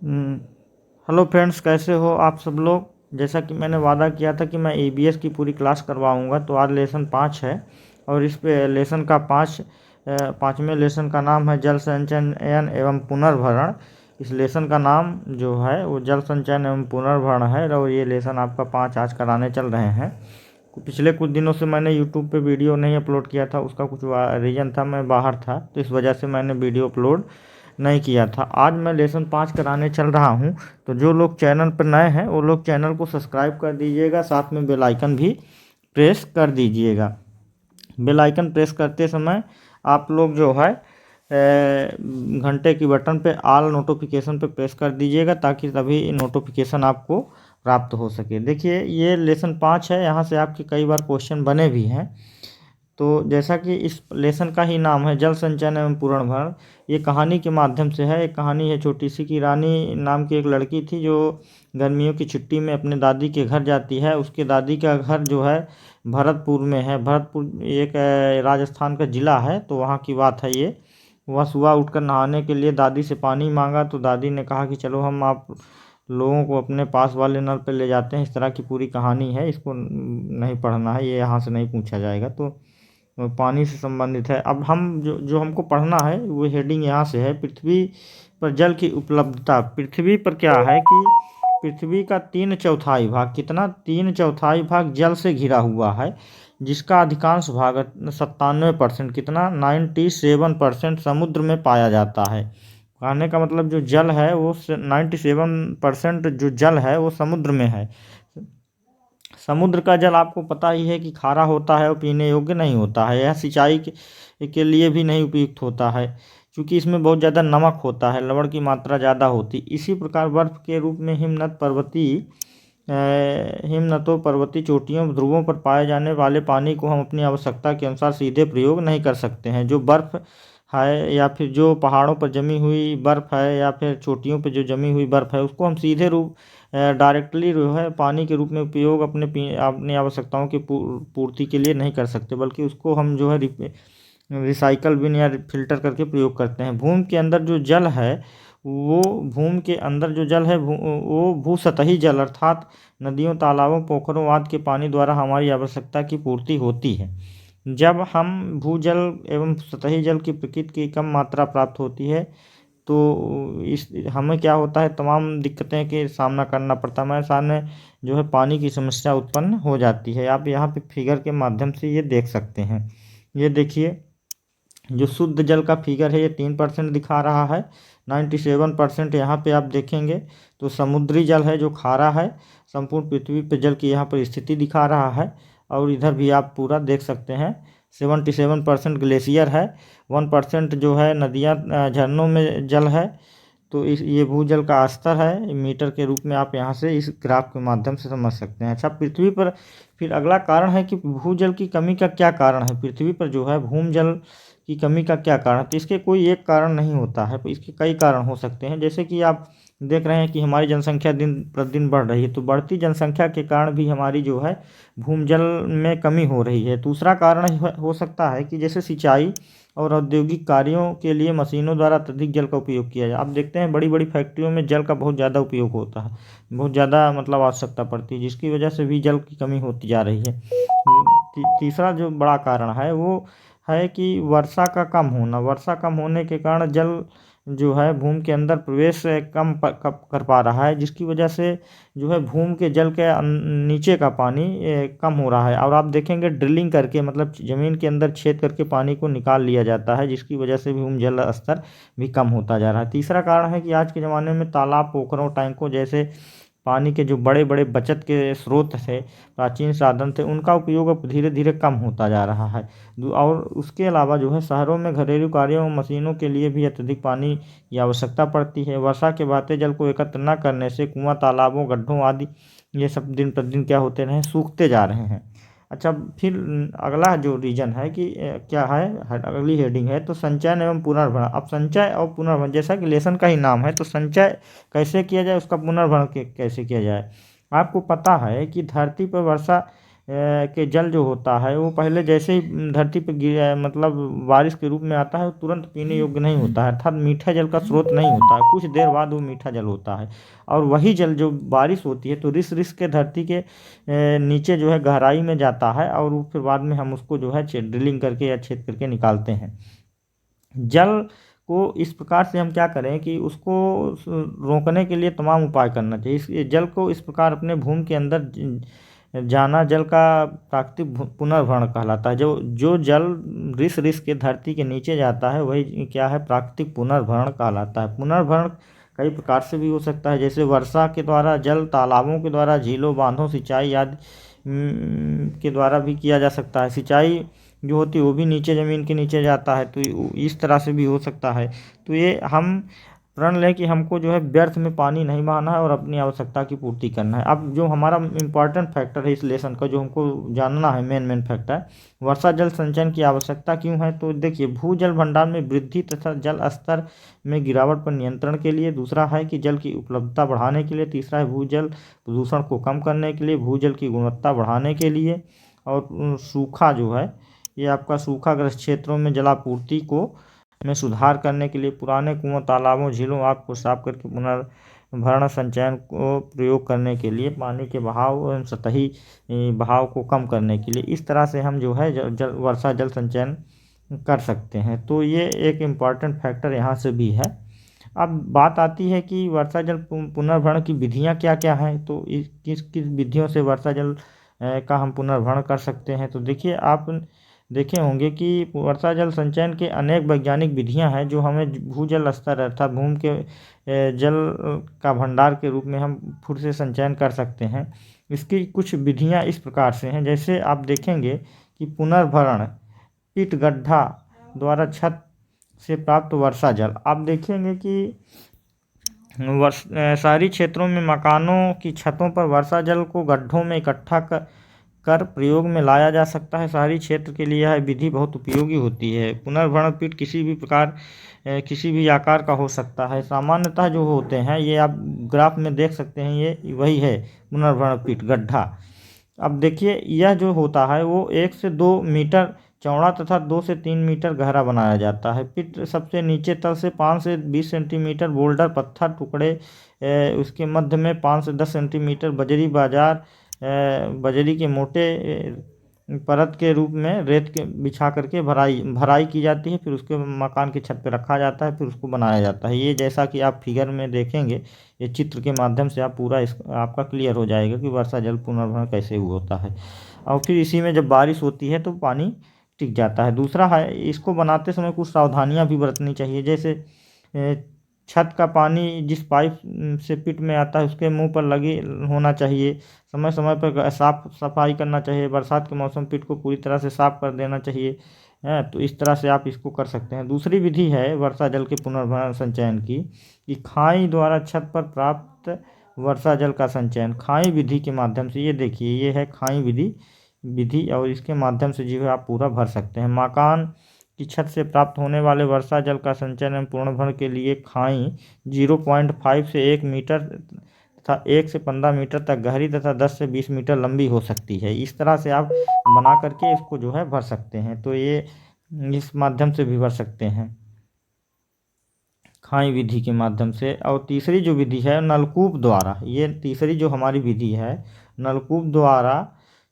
हम्म, hello friends, कैसे हो आप सब लोग। जैसा कि मैंने वादा किया था कि मैं ईबीएस की पूरी क्लास करवाऊंगा, तो आज लेसन 5 है। और इस पे लेसन का पाँचवें लेसन का नाम है जल संचयन एवं पुनर्भरण। इस लेसन का नाम जो है वो जल संचयन एवं पुनर्भरण है, और ये लेसन आपका 5 आज कराने चल रहे हैं। पिछले कुछ दिनों से मैंने यूट्यूब पे वीडियो नहीं अपलोड किया था, उसका कुछ रीज़न था, मैं बाहर था, तो इस वजह से मैंने वीडियो अपलोड नहीं किया था। आज मैं लेसन 5 कराने चल रहा हूँ। तो जो लोग चैनल पर नए हैं वो लोग चैनल को सब्सक्राइब कर दीजिएगा, साथ में बेल आइकन भी प्रेस कर दीजिएगा। बेल आइकन प्रेस करते समय आप लोग जो है घंटे की बटन पे ऑल नोटिफिकेशन पे प्रेस कर दीजिएगा, ताकि तभी नोटिफिकेशन आपको प्राप्त हो सके। देखिए, ये लेसन 5 है, यहाँ से आपके कई बार क्वेश्चन बने भी हैं। तो जैसा कि इस लेसन का ही नाम है जल संचयन एवं पुनर्भरण, ये कहानी के माध्यम से है। एक कहानी है छोटी सी, कि रानी नाम की एक लड़की थी जो गर्मियों की छुट्टी में अपने दादी के घर जाती है। उसके दादी का घर जो है भरतपुर में है। भरतपुर एक राजस्थान का ज़िला है, तो वहाँ की बात है ये। वह सुबह उठकर नहाने के लिए दादी से पानी मांगा, तो दादी ने कहा कि चलो हम आप लोगों को अपने पास वाले नल पर ले जाते हैं। इस तरह की पूरी कहानी है, इसको नहीं पढ़ना है, ये यहाँ से नहीं पूछा जाएगा। तो पानी से संबंधित है। अब हम जो जो हमको पढ़ना है वो हेडिंग यहाँ से है, पृथ्वी पर जल की उपलब्धता। पृथ्वी पर क्या है कि पृथ्वी का 3/4 भाग, कितना, 3/4 भाग जल से घिरा हुआ है, जिसका अधिकांश भाग 97%, कितना, 97% समुद्र में पाया जाता है। कहने का मतलब जो जल है वो 97% जो जल है वो समुद्र में है। समुद्र का जल आपको पता ही है कि खारा होता है और पीने योग्य नहीं होता है। यह सिंचाई के लिए भी नहीं उपयुक्त होता है, क्योंकि इसमें बहुत ज़्यादा नमक होता है, लवण की मात्रा ज़्यादा होती। इसी प्रकार बर्फ़ के रूप में हिमनदों, पर्वतीय चोटियों, ध्रुवों पर पाए जाने वाले पानी को हम अपनी आवश्यकता के अनुसार सीधे प्रयोग नहीं कर सकते हैं। जो बर्फ़ है या फिर जो पहाड़ों पर जमी हुई बर्फ़ है या फिर चोटियों पर जो जमी हुई बर्फ़ है, उसको हम सीधे रूप डायरेक्टली जो है पानी के रूप में उपयोग अपनी आवश्यकताओं की पूर्ति के लिए नहीं कर सकते, बल्कि उसको हम जो है रिसाइकल बिन या फिल्टर करके प्रयोग करते हैं। भूमि के अंदर जो जल है वो भूमि के अंदर जो जल है वो भूसतही जल, अर्थात नदियों, तालाबों, पोखरों आदि के पानी द्वारा हमारी आवश्यकता की पूर्ति होती है। जब हम भूजल एवं सतही जल की प्रकृति की कम मात्रा प्राप्त होती है, तो इस हमें क्या होता है, तमाम दिक्कतें के सामना करना पड़ता है। हमारे सामने जो है पानी की समस्या उत्पन्न हो जाती है। आप यहाँ पे फिगर के माध्यम से ये देख सकते हैं। ये देखिए, जो शुद्ध जल का फिगर है ये 3% दिखा रहा है। 97% यहाँ पे आप देखेंगे तो समुद्री जल है जो खारा है। संपूर्ण पृथ्वी पे जल की यहाँ पर स्थिति दिखा रहा है। और इधर भी आप पूरा देख सकते हैं, 77% ग्लेशियर है। 1% जो है नदियाँ, झरनों में जल है। तो इस ये भूजल का स्तर है मीटर के रूप में, आप यहाँ से इस ग्राफ के माध्यम से समझ सकते हैं। अच्छा, पृथ्वी पर फिर अगला कारण है कि भूजल की कमी का क्या कारण है। पृथ्वी पर जो है भूजल की कमी का क्या कारण है, तो इसके कोई एक कारण नहीं होता है, तो इसके कई कारण हो सकते हैं। जैसे कि आप देख रहे हैं कि हमारी जनसंख्या दिन प्रतिदिन बढ़ रही है, तो बढ़ती जनसंख्या के कारण भी हमारी जो है भूजल में कमी हो रही है। दूसरा कारण हो सकता है कि जैसे सिंचाई और औद्योगिक कार्यों के लिए मशीनों द्वारा अत्यधिक जल का उपयोग किया जाए। आप देखते हैं बड़ी बड़ी फैक्ट्रियों में जल का बहुत ज़्यादा उपयोग होता है, बहुत ज़्यादा मतलब आवश्यकता पड़ती है, जिसकी वजह से भी जल की कमी होती जा रही है। तीसरा जो बड़ा कारण है वो है कि वर्षा का कम होना। वर्षा कम होने के कारण जल जो है भूमि के अंदर प्रवेश कर पा रहा है, जिसकी वजह से जो है भूमि के जल के नीचे का पानी कम हो रहा है। और आप देखेंगे ड्रिलिंग करके, मतलब ज़मीन के अंदर छेद करके पानी को निकाल लिया जाता है, जिसकी वजह से भूमि जल स्तर भी कम होता जा रहा है। तीसरा कारण है कि आज के ज़माने में तालाब, पोखरों, टैंकों जैसे पानी के जो बड़े बड़े बचत के स्रोत थे, प्राचीन साधन थे, उनका उपयोग अब धीरे धीरे कम होता जा रहा है। और उसके अलावा जो है शहरों में घरेलू कार्यों और मशीनों के लिए भी अत्यधिक पानी की आवश्यकता पड़ती है। वर्षा के बहते जल को एकत्र न करने से कुआं, तालाबों, गड्ढों आदि ये सब दिन प्रतिदिन क्या होते रहे, सूखते जा रहे हैं। अच्छा, फिर अगला जो रीजन है कि क्या है, अगली हेडिंग है तो संचयन एवं पुनर्भरण। अब संचय और पुनर्भरण, जैसा कि लेसन का ही नाम है, तो संचय कैसे किया जाए, उसका पुनर्भरण कैसे किया जाए। आपको पता है कि धरती पर वर्षा के जल जो होता है वो पहले जैसे ही धरती पर मतलब बारिश के रूप में आता है, तुरंत पीने योग्य नहीं होता है, अर्थात मीठा जल का स्रोत नहीं होता है, कुछ देर बाद वो मीठा जल होता है। और वही जल जो बारिश होती है तो रिस रिस के धरती के नीचे जो है गहराई में जाता है, और वो फिर बाद में हम उसको जो है ड्रिलिंग करके या छेद करके निकालते हैं। जल को इस प्रकार से हम क्या करें कि उसको रोकने के लिए तमाम उपाय करना चाहिए। इस जल को इस प्रकार अपने भूमि के अंदर जाना जल का प्राकृतिक पुनर्भरण कहलाता है। जो जो जल रिस रिस के धरती के नीचे जाता है वही क्या है, प्राकृतिक पुनर्भरण कहलाता है। पुनर्भरण कई प्रकार से भी हो सकता है, जैसे वर्षा के द्वारा जल, तालाबों के द्वारा, झीलों, बांधों, सिंचाई आदि के द्वारा भी किया जा सकता है। सिंचाई जो होती है वो भी नीचे ज़मीन के नीचे जाता है, तो इस तरह से भी हो सकता है। तो ये हम प्रण लें कि हमको जो है व्यर्थ में पानी नहीं बहाना है और अपनी आवश्यकता की पूर्ति करना है। अब जो हमारा इम्पॉर्टेंट फैक्टर है इस लेसन का, जो हमको जानना है मेन फैक्टर, वर्षा जल संचयन की आवश्यकता क्यों है, तो देखिए भूजल भंडार में वृद्धि तथा जल स्तर में गिरावट पर नियंत्रण के लिए, दूसरा है कि जल की उपलब्धता बढ़ाने के लिए, तीसरा है भूजल प्रदूषण को कम करने के लिए, भूजल की गुणवत्ता बढ़ाने के लिए, और सूखा जो है ये आपका सूखाग्रस्त क्षेत्रों में जलापूर्ति को में सुधार करने के लिए, पुराने कुओं, तालाबों, झीलों आदि को साफ करके पुनर्भरण संचयन को प्रयोग करने के लिए, पानी के बहाव एवं सतही बहाव को कम करने के लिए, इस तरह से हम जो है वर्षा जल संचयन कर सकते हैं। तो ये एक इम्पॉर्टेंट फैक्टर यहाँ से भी है। अब बात आती है कि वर्षा जल पुनर्भरण की विधियाँ क्या क्या हैं, तो किस किस विधियों से वर्षा जल का हम पुनर्भरण कर सकते हैं। तो देखिए आप देखे होंगे कि वर्षा जल संचयन के अनेक वैज्ञानिक विधियां हैं जो हमें भूजल स्तर अर्थात भूमि के जल का भंडार के रूप में हम फिर से संचयन कर सकते हैं। इसकी कुछ विधियां इस प्रकार से हैं, जैसे आप देखेंगे कि पुनर्भरण पिट गड्ढा द्वारा छत से प्राप्त वर्षा जल। आप देखेंगे कि शहरी क्षेत्रों में मकानों की छतों पर वर्षा जल को गड्ढों में इकट्ठा कर प्रयोग में लाया जा सकता है। शहरी क्षेत्र के लिए यह विधि बहुत उपयोगी होती है। पुनर्भरण पिट किसी भी प्रकार किसी भी आकार का हो सकता है। सामान्यतः जो होते हैं ये आप ग्राफ में देख सकते हैं, ये वही है पुनर्भरण पिट गड्ढा। अब देखिए यह जो होता है वो 1 से 2 मीटर चौड़ा तथा 2 से 3 मीटर गहरा बनाया जाता है। पिट सबसे नीचे तल से 5 से 20 सेंटीमीटर बोल्डर पत्थर टुकड़े, उसके मध्य में 5 से 10 सेंटीमीटर बजरी के मोटे परत के रूप में रेत के बिछा करके भराई की जाती है, फिर उसके मकान की छत पे रखा जाता है, फिर उसको बनाया जाता है। ये जैसा कि आप फिगर में देखेंगे, ये चित्र के माध्यम से आप पूरा आपका क्लियर हो जाएगा कि वर्षा जल पुनर्भरण कैसे होता है। और फिर इसी में जब बारिश होती है तो पानी टिक जाता है। दूसरा है, इसको बनाते समय कुछ सावधानियां भी बरतनी चाहिए, जैसे छत का पानी जिस पाइप से पिट में आता है उसके मुंह पर लगे होना चाहिए। समय समय पर साफ सफाई करना चाहिए। बरसात के मौसम पिट को पूरी तरह से साफ कर देना चाहिए। तो इस तरह से आप इसको कर सकते हैं। दूसरी विधि है वर्षा जल के पुनर्भरण संचयन की, कि खाई द्वारा छत पर प्राप्त वर्षा जल का संचयन। खाई विधि के माध्यम से, ये देखिए ये है खाई विधि और इसके माध्यम से जो है आप पूरा भर सकते हैं। मकान की छत से प्राप्त होने वाले वर्षा जल का संचयन एवं पुनर्भरण के लिए खाई 0.5 से 1 मीटर तथा 1 से 15 मीटर तक गहरी तथा 10 से 20 मीटर लंबी हो सकती है। इस तरह से आप बना करके इसको जो है भर सकते हैं। तो ये इस माध्यम से भी भर सकते हैं खाई विधि के माध्यम से। और तीसरी जो विधि है नलकूप द्वारा, ये तीसरी जो हमारी विधि है नलकूप द्वारा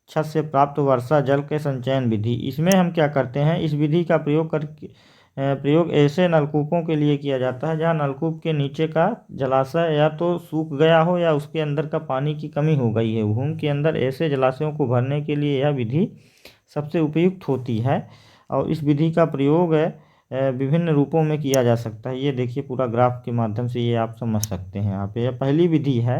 छत से प्राप्त वर्षा जल के संचयन विधि। इसमें हम क्या करते हैं, इस विधि का प्रयोग ऐसे नलकूपों के लिए किया जाता है जहां नलकूप के नीचे का जलाशय या तो सूख गया हो या उसके अंदर का पानी की कमी हो गई है। भूमि के अंदर ऐसे जलाशयों को भरने के लिए यह विधि सबसे उपयुक्त होती है और इस विधि का प्रयोग विभिन्न रूपों में किया जा सकता है। ये देखिए पूरा ग्राफ के माध्यम से ये आप समझ सकते हैं। यहाँ पे यह पहली विधि है,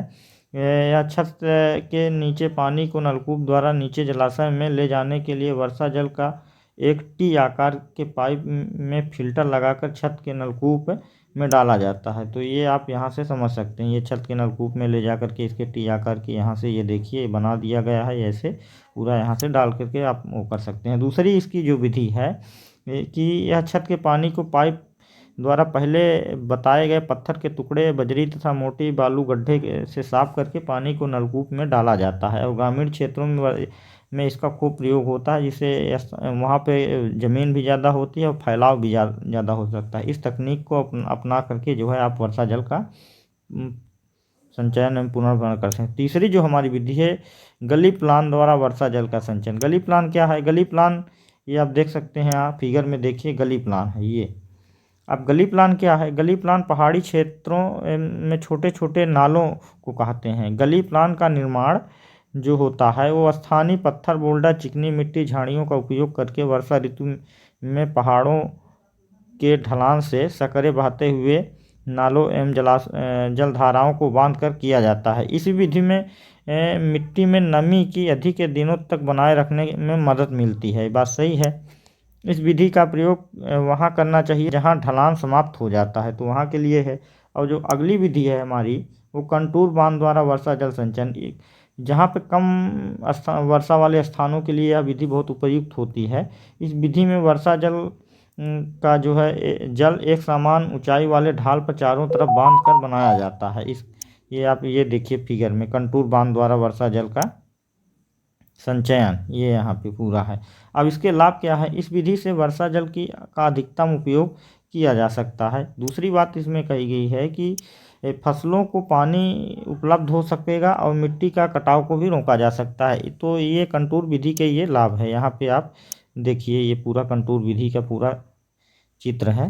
या छत के नीचे पानी को नलकूप द्वारा नीचे जलाशय में ले जाने के लिए वर्षा जल का एक टी आकार के पाइप में फिल्टर लगाकर छत के नलकूप में डाला जाता है। तो ये आप यहाँ से समझ सकते हैं, ये छत के नलकूप में ले जा करके इसके टी आकार के यहाँ से ये देखिए बना दिया गया है। ऐसे पूरा यहाँ से डाल करके आप वो कर सकते हैं। दूसरी इसकी जो विधि है कि यह छत के पानी को पाइप द्वारा पहले बताए गए पत्थर के टुकड़े, बजरी तथा मोटी बालू गड्ढे से साफ करके पानी को नलकूप में डाला जाता है। और ग्रामीण क्षेत्रों में में इसका खूब प्रयोग होता है, जिससे वहाँ पे ज़मीन भी ज़्यादा होती है और फैलाव भी ज़्यादा हो सकता है। इस तकनीक को अपना करके जो है आप वर्षा जल का संचयन एवं पुनर्भरण कर सकते हैं। तीसरी जो हमारी विधि है, गली प्लान द्वारा वर्षा जल का संचयन। गली प्लान क्या है? गली प्लान ये आप देख सकते हैं, आप फिगर में देखिए, गली प्लान है ये। अब गली प्लान क्या है? गली प्लान पहाड़ी क्षेत्रों में छोटे छोटे नालों को कहते हैं। गली प्लान का निर्माण जो होता है वो स्थानीय पत्थर, बोल्डर, चिकनी मिट्टी, झाड़ियों का उपयोग करके वर्षा ऋतु में पहाड़ों के ढलान से सकरे बहते हुए नालों एवं जलधाराओं को बांध कर किया जाता है। इस विधि में मिट्टी में नमी की अधिक दिनों तक बनाए रखने में मदद मिलती है। बात सही है। इस विधि का प्रयोग वहाँ करना चाहिए जहाँ ढलान समाप्त हो जाता है, तो वहाँ के लिए है। और जो अगली विधि है हमारी, वो कंटूर बांध द्वारा वर्षा जल संचयन। जहाँ पे कम वर्षा वाले स्थानों के लिए यह विधि बहुत उपयुक्त होती है। इस विधि में वर्षा जल का जो है जल एक समान ऊंचाई वाले ढाल पर चारों तरफ बांध कर बनाया जाता है। ये आप ये देखिए फिगर में, कंटूर बांध द्वारा वर्षा जल का संचयन ये यहाँ पे पूरा है। अब इसके लाभ क्या है? इस विधि से वर्षा जल का अधिकतम उपयोग किया जा सकता है। दूसरी बात इसमें कही गई है कि फसलों को पानी उपलब्ध हो सकेगा और मिट्टी का कटाव को भी रोका जा सकता है। तो ये कंटूर विधि के ये लाभ है। यहाँ पे आप देखिए, ये पूरा कंटूर विधि का पूरा चित्र है,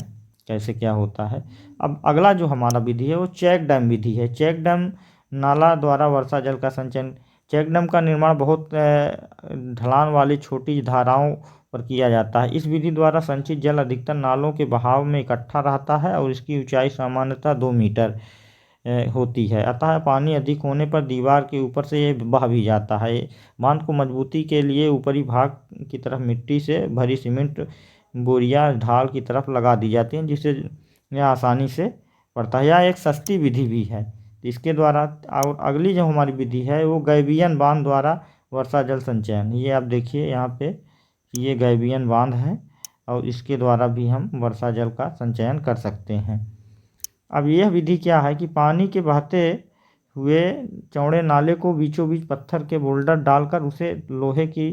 कैसे क्या होता है। अब अगला जो हमारा विधि है वो चेक डैम विधि है। चेक डैम नाला द्वारा वर्षा जल का संचयन। चेक डैम का निर्माण बहुत ढलान वाली छोटी धाराओं पर किया जाता है। इस विधि द्वारा संचित जल अधिकतर नालों के बहाव में इकट्ठा रहता है और इसकी ऊंचाई सामान्यतः 2 मीटर होती है। अतः पानी अधिक होने पर दीवार के ऊपर से ये बह भी जाता है। बांध को मजबूती के लिए ऊपरी भाग की तरफ मिट्टी से भरी सीमेंट बोरियां ढाल की तरफ लगा दी जाती हैं, जिससे यह आसानी से पड़ता है। यह एक सस्ती विधि भी है। इसके द्वारा और अगली जो हमारी विधि है वो गैबियन बांध द्वारा वर्षा जल संचयन। ये आप देखिए यहाँ पे, ये गैबियन बांध है और इसके द्वारा भी हम वर्षा जल का संचयन कर सकते हैं। अब यह विधि क्या है कि पानी के बहते हुए चौड़े नाले को बीचों बीच पत्थर के बोल्डर डालकर उसे लोहे की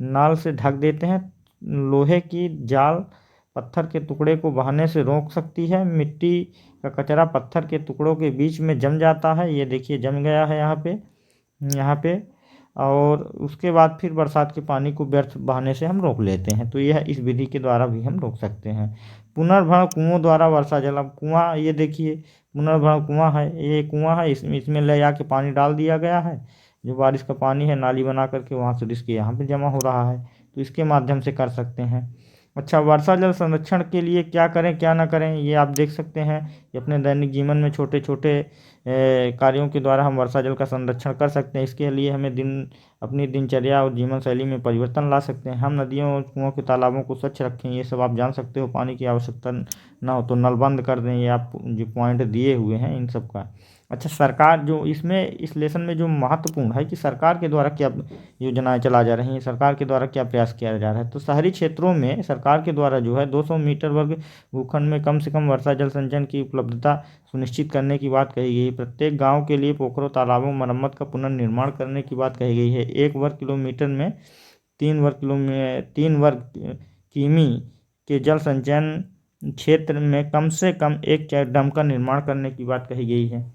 नाल से ढक देते हैं। लोहे की जाल पत्थर के टुकड़े को बहने से रोक सकती है। मिट्टी का कचरा पत्थर के टुकड़ों के बीच में जम जाता है। ये देखिए जम गया है यहाँ पे और उसके बाद फिर बरसात के पानी को व्यर्थ बहाने से हम रोक लेते हैं। तो यह इस विधि के द्वारा भी हम रोक सकते हैं। पुनर्भरण कुओं द्वारा वर्षा जल। अब कुआँ, ये देखिए पुनर्भरण कुआँ है, ये कुआँ है, इसमें ले जाके पानी डाल दिया गया है। जो बारिश का पानी है नाली बना करके वहाँ से इसके यहाँ पे जमा हो रहा है, तो इसके माध्यम से कर सकते हैं। अच्छा, वर्षा जल संरक्षण के लिए क्या करें क्या ना करें, ये आप देख सकते हैं। ये अपने दैनिक जीवन में छोटे छोटे कार्यों के द्वारा हम वर्षा जल का संरक्षण कर सकते हैं। इसके लिए हमें अपनी दिनचर्या और जीवन शैली में परिवर्तन ला सकते हैं। हम नदियों और कुओं के तालाबों को स्वच्छ रखें, ये सब आप जान सकते हो। पानी की आवश्यकता ना हो तो नल बंद कर दें, ये आप जो पॉइंट दिए हुए हैं इन सब का। अच्छा, सरकार जो इसमें इस लेसन में जो महत्वपूर्ण है कि सरकार के द्वारा क्या योजनाएं चला जा रही हैं, सरकार के द्वारा क्या प्रयास किया जा रहा है। तो शहरी क्षेत्रों में सरकार के द्वारा जो है 200 मीटर वर्ग भूखंड में कम से कम वर्षा जल संचयन की उपलब्धता सुनिश्चित करने की बात कही गई है। प्रत्येक गांव के लिए पोखरों, तालाबों, मरम्मत का पुनर्निर्माण करने की बात कही गई है। 1 वर्ग किलोमीटर में 3 वर्ग किमी के जल संचयन क्षेत्र में कम से कम एक चेक डैम का निर्माण करने की बात कही गई है।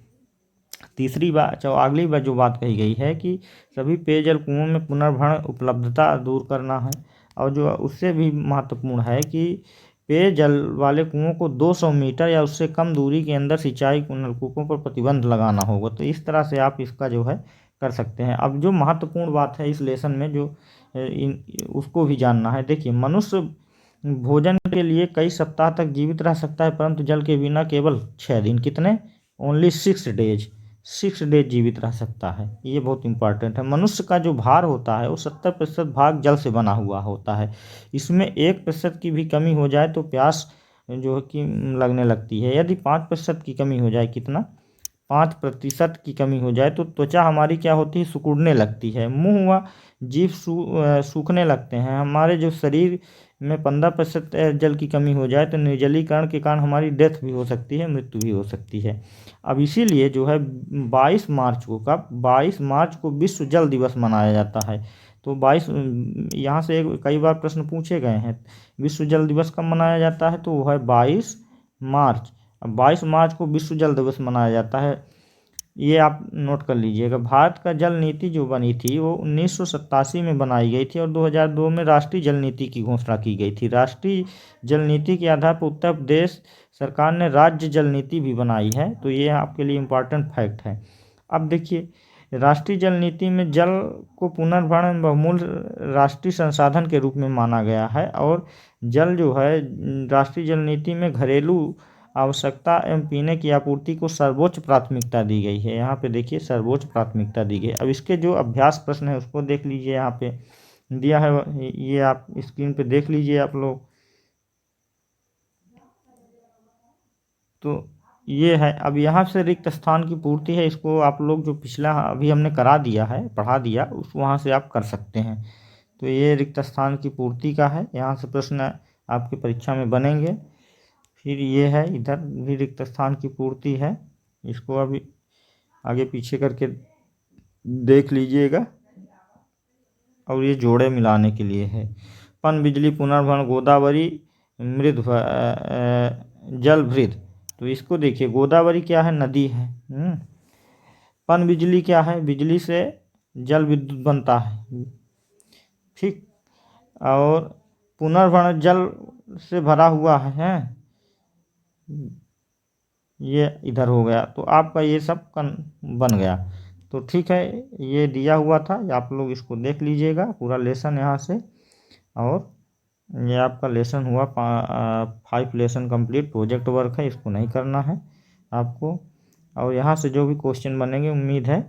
तीसरी बात, अगली बात जो बात कही गई है कि सभी पेयजल कुओं में पुनर्भरण उपलब्धता दूर करना है। और जो उससे भी महत्वपूर्ण है कि पेयजल वाले कुओं को 200 मीटर या उससे कम दूरी के अंदर सिंचाई नलकूपों पर प्रतिबंध लगाना होगा। तो इस तरह से आप इसका जो है कर सकते हैं। अब जो महत्वपूर्ण बात है इस लेसन में जो उसको भी जानना है। देखिए, मनुष्य भोजन के लिए कई सप्ताह तक जीवित रह सकता है, परंतु जल के बिना केवल 6 दिन, कितने, ओनली 6 डेज, 6 डेज जीवित रह सकता है। ये बहुत इंपॉर्टेंट है। मनुष्य का जो भार होता है वो 70% भाग जल से बना हुआ होता है। इसमें 1% की भी कमी हो जाए तो प्यास जो है कि लगने लगती है। यदि 5% की कमी हो जाए, कितना, 5% की कमी हो जाए तो त्वचा हमारी क्या होती है, सिकुड़ने लगती है। मुंह व जीभ सूखने लगते हैं। हमारे जो शरीर में 15% जल की कमी हो जाए तो निर्जलीकरण के कारण हमारी डेथ भी हो सकती है, मृत्यु भी हो सकती है। अब इसीलिए जो है 22 मार्च को विश्व जल दिवस मनाया जाता है। तो 22 यहाँ से कई बार प्रश्न पूछे गए हैं। विश्व जल दिवस कब मनाया जाता है? तो वो है 22 मार्च। अब 22 मार्च को विश्व जल दिवस मनाया जाता है, ये आप नोट कर लीजिएगा। भारत का जल नीति जो बनी थी वो 1987 में बनाई गई थी और 2002 में राष्ट्रीय जल नीति की घोषणा की गई थी। राष्ट्रीय जल नीति के आधार पर उत्तर प्रदेश सरकार ने राज्य जल नीति भी बनाई है, तो ये आपके लिए इम्पॉर्टेंट फैक्ट है। अब देखिए, राष्ट्रीय जल नीति में जल को पुनर्भरण बहुमूल्य राष्ट्रीय संसाधन के रूप में माना गया है और जल जो है राष्ट्रीय जल नीति में घरेलू आवश्यकता एवं पीने की आपूर्ति को सर्वोच्च प्राथमिकता दी गई है। यहाँ पे देखिए सर्वोच्च प्राथमिकता दी गई। अब इसके जो अभ्यास प्रश्न है उसको देख लीजिए, यहाँ पे दिया है, ये आप स्क्रीन पे देख लीजिए आप लोग। तो ये है। अब यहाँ से रिक्त स्थान की पूर्ति है, इसको आप लोग जो पिछला अभी हमने करा दिया है, पढ़ा दिया, उस वहाँ से आप कर सकते हैं। तो ये रिक्त स्थान की पूर्ति का है, यहाँ से प्रश्न आपकी परीक्षा में बनेंगे। फिर ये है, इधर भी रिक्त स्थान की पूर्ति है, इसको अभी आगे पीछे करके देख लीजिएगा। और ये जोड़े मिलाने के लिए है। पनबिजली पुनर्भरण गोदावरी मृद जल भृद, तो इसको देखिए, गोदावरी क्या है? नदी है। पनबिजली क्या है? बिजली से जल विद्युत बनता है, ठीक। और पुनर्भरण जल से भरा हुआ है, ये इधर हो गया। तो आपका ये सब बन गया। तो ठीक है, ये दिया हुआ था, आप लोग इसको देख लीजिएगा पूरा लेसन यहाँ से। और ये आपका लेसन हुआ 5 लेसन कंप्लीट। प्रोजेक्ट वर्क है, इसको नहीं करना है आपको। और यहाँ से जो भी क्वेश्चन बनेंगे उम्मीद है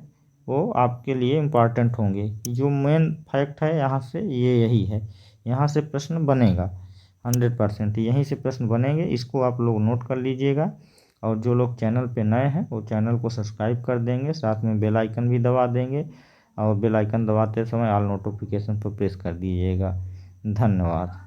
वो आपके लिए इम्पॉर्टेंट होंगे। जो मेन फैक्ट है यहाँ से ये यही है, यहाँ से प्रश्न बनेगा 100%, यहीं से प्रश्न बनेंगे, इसको आप लोग नोट कर लीजिएगा। और जो लोग चैनल पे नए हैं वो चैनल को सब्सक्राइब कर देंगे, साथ में बेल आइकन भी दबा देंगे। और बेल आइकन दबाते समय ऑल नोटिफिकेशन पर प्रेस कर दीजिएगा। धन्यवाद।